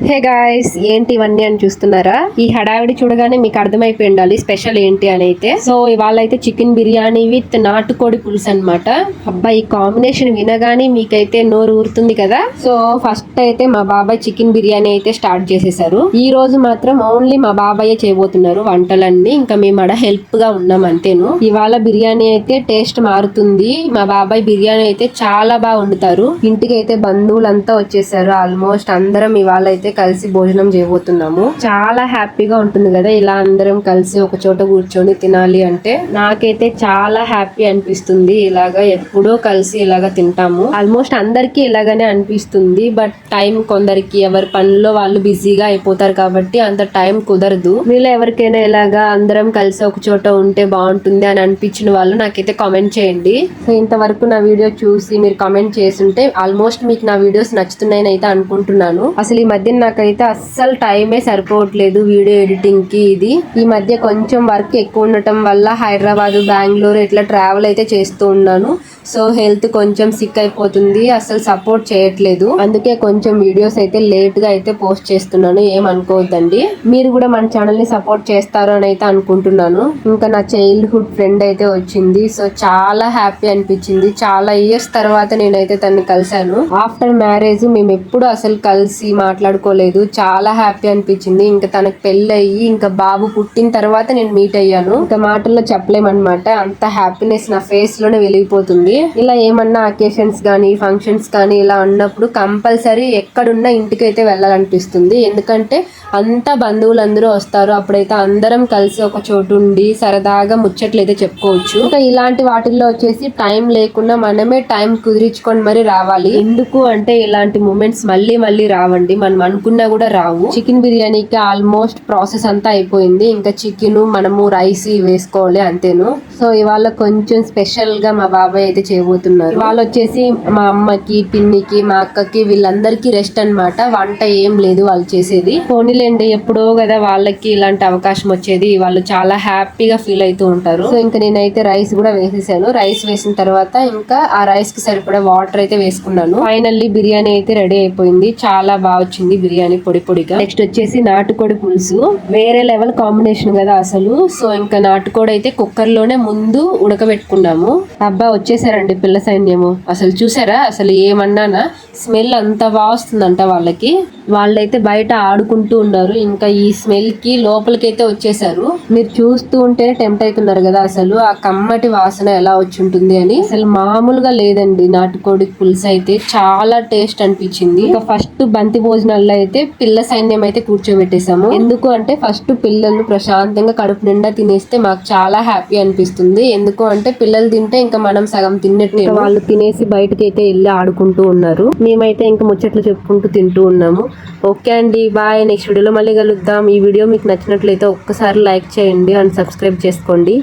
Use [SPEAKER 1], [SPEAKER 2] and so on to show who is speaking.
[SPEAKER 1] Hey guys, ఏంటి ఇవన్నీ అని చూస్తున్నారా? ఈ హడావిడి చూడగానే మీకు అర్థమైపోయి ఉండాలి స్పెషల్ ఏంటి అని అయితే. సో ఇవాళ అయితే చికెన్ బిర్యానీ విత్ నాటుకోడి పులుసు అన్నమాట. అబ్బా, ఈ కాంబినేషన్ వినగానే మీకైతే నోరు ఊరుతుంది కదా. సో ఫస్ట్ అయితే మా బాబాయ్ చికెన్ బిర్యానీ అయితే స్టార్ట్ చేసేసారు. ఈ రోజు మాత్రం ఓన్లీ మా బాబాయ్ చేయబోతున్నారు వంటలన్నీ, ఇంకా మేము అడ హెల్ప్ గా ఉన్నాం అంతేను. ఇవాళ బిర్యానీ అయితే టేస్ట్ మారుతుంది. మా బాబాయ్ బిర్యానీ అయితే చాలా బాగా వండుతారు. ఇంటికి అయితే బంధువులంతా వచ్చేసారు. ఆల్మోస్ట్ అందరం ఇవాళ అయితే కలిసి భోజనం చేయబోతున్నాము. చాలా హ్యాపీగా ఉంటుంది కదా ఇలా అందరం కలిసి ఒక చోట కూర్చొని తినాలి అంటే. నాకైతే చాలా హ్యాపీ అనిపిస్తుంది. ఇలాగా ఎప్పుడో కలిసి ఇలాగా తింటాము. ఆల్మోస్ట్ అందరికి ఇలాగనే అనిపిస్తుంది. బట్ టైం కొందరికి ఎవరి పనుల్లో వాళ్ళు బిజీగా అయిపోతారు కాబట్టి అంత టైం కుదరదు. మీలో ఎవరికైనా ఇలాగా అందరం కలిసి ఒక చోట ఉంటే బాగుంటుంది అని అనిపించిన వాళ్ళు నాకైతే కామెంట్ చేయండి. సో ఇంతవరకు నా వీడియో చూసి మీరు కామెంట్ చేస్తుంటే ఆల్మోస్ట్ మీకు నా వీడియోస్ నచ్చుతున్నాయని అయితే అనుకుంటున్నాను. అసలు ఈ మధ్య నాకైతే అస్సలు టైమే సరిపోవట్లేదు వీడియో ఎడిటింగ్ కి. ఈ మధ్య కొంచెం వర్క్ ఎక్కువ ఉండటం వల్ల హైదరాబాద్, బెంగళూరు ఇట్లా ట్రావెల్ అయితే చేస్తూ ఉన్నాను. సో హెల్త్ కొంచెం సిక్ అయిపోతుంది, అసలు సపోర్ట్ చేయట్లేదు. అందుకే కొంచెం వీడియోస్ అయితే లేట్ గా అయితే పోస్ట్ చేస్తున్నాను, ఏమనుకోవద్దండి. మీరు కూడా మన ఛానల్ ని సపోర్ట్ చేస్తారు అని అయితే అనుకుంటున్నాను. ఇంకా నా చైల్డ్హుడ్ ఫ్రెండ్ అయితే వచ్చింది. సో చాలా హ్యాపీ అనిపించింది. చాలా ఇయర్స్ తర్వాత నేనైతే తనని కలిశాను. ఆఫ్టర్ మ్యారేజ్ మేము ఎప్పుడు అసలు కలిసి మాట్లాడుకోలేదు. చాలా హ్యాపీ అనిపించింది. ఇంకా తనకు పెళ్లి అయ్యి ఇంకా బాబు పుట్టిన తర్వాత నేను మీట్ అయ్యాను. ఇంకా మాటల్లో చెప్పలేమన్నమాట. అంత హ్యాపీనెస్ నా ఫేస్ లోనే వెలిగిపోతుంది. ఇలా ఏమన్నా అకేషన్స్ గానీ, ఫంక్షన్స్ కానీ ఇలా ఉన్నప్పుడు కంపల్సరీ ఎక్కడున్నా ఇంటికి అయితే వెళ్ళాలనిపిస్తుంది. ఎందుకంటే అంతా బంధువులందరూ వస్తారు. అప్పుడైతే అందరం కలిసి ఒక చోటు ఉండి సరదాగా ముచ్చట్లు అయితే చెప్పుకోవచ్చు. ఇంకా ఇలాంటి వాటిల్లో వచ్చేసి టైం లేకుండా మనమే టైం కుదిరించుకొని మరి రావాలి. ఎందుకు అంటే ఇలాంటి మూమెంట్స్ మళ్ళీ మళ్ళీ రావండి, మనం అనుకున్నా కూడా రావు. చికెన్ బిర్యానీకి ఆల్మోస్ట్ ప్రాసెస్ అంతా అయిపోయింది. ఇంకా చికెన్ మనము రైస్ వేసుకోవాలి అంతేను. సో ఇవాళ కొంచెం స్పెషల్ గా మా బాబాయ్ అయితే చేయబోతున్నారు. వాళ్ళు వచ్చేసి మా అమ్మకి, పిన్నికి, మా అక్కకి వీళ్ళందరికీ రెస్ట్ అన్నమాట. వంట ఏం లేదు వాళ్ళు చేసేది. పోనీలేండి, ఎప్పుడో కదా వాళ్ళకి ఇలాంటి అవకాశం వచ్చేది. వాళ్ళు చాలా హ్యాపీగా ఫీల్ అవుతూ ఉంటారు. సో ఇంకా నేనైతే రైస్ కూడా వేసేసాను. రైస్ వేసిన తర్వాత ఇంకా ఆ రైస్ కి సరిపడా వాటర్ అయితే వేసుకున్నాను. ఫైనల్లీ బిర్యానీ అయితే రెడీ అయిపోయింది. చాలా బాగా వచ్చింది బిర్యానీ పొడి పొడిగా. నెక్స్ట్ వచ్చేసి నాటుకోడి పులుసు, వేరే లెవెల్ కాంబినేషన్ కదా అసలు. సో ఇంకా నాటుకోడి అయితే కుక్కర్ లోనే ముందు ఉడకబెట్టుకున్నాము. అబ్బా, వచ్చేసారండి పిల్ల సైన్యము. అసలు చూసారా, అసలు ఏమన్నానా స్మెల్ అంత బాగా వస్తుందంట వాళ్ళకి. వాళ్ళైతే బయట ఆడుకుంటూ ఉన్నారు. ఇంకా ఈ స్మెల్ కి లోపలికైతే వచ్చేసారు. మీరు చూస్తూ ఉంటేనే టెంప్ట్ అవుతున్నారు కదా అసలు ఆ కమ్మటి వాసన ఎలా వచ్చి ఉంటుంది అని. అసలు మామూలుగా లేదండి నాటుకోడి పులుసు అయితే. చాలా టేస్ట్ అనిపించింది. ఇంకా ఫస్ట్ బంతి భోజనాల్లో అయితే పిల్ల సైన్యం అయితే కూర్చోబెట్టేసాము. ఎందుకు అంటే ఫస్ట్ పిల్లలు ప్రశాంతంగా కడుపు నిండా తినేస్తే మాకు చాలా హ్యాపీ అనిపిస్తుంది. ఎందుకు అంటే పిల్లలు తింటే ఇంకా మనం సగం తిన్నట్టే. వాళ్ళు తినేసి బయటకి అయితే వెళ్ళి ఆడుకుంటూ ఉన్నారు. మేమైతే ఇంకా ముచ్చట్లు చెప్పుకుంటూ తింటూ ఉన్నాము. ఓకే అండి, బాయ్. నెక్స్ట్ వీడియోలో మళ్ళీ కలుద్దాం. ఈ వీడియో మీకు నచ్చినట్లయితే ఒక్కసారి లైక్ చేయండి అండ్ సబ్స్క్రైబ్ చేసుకోండి.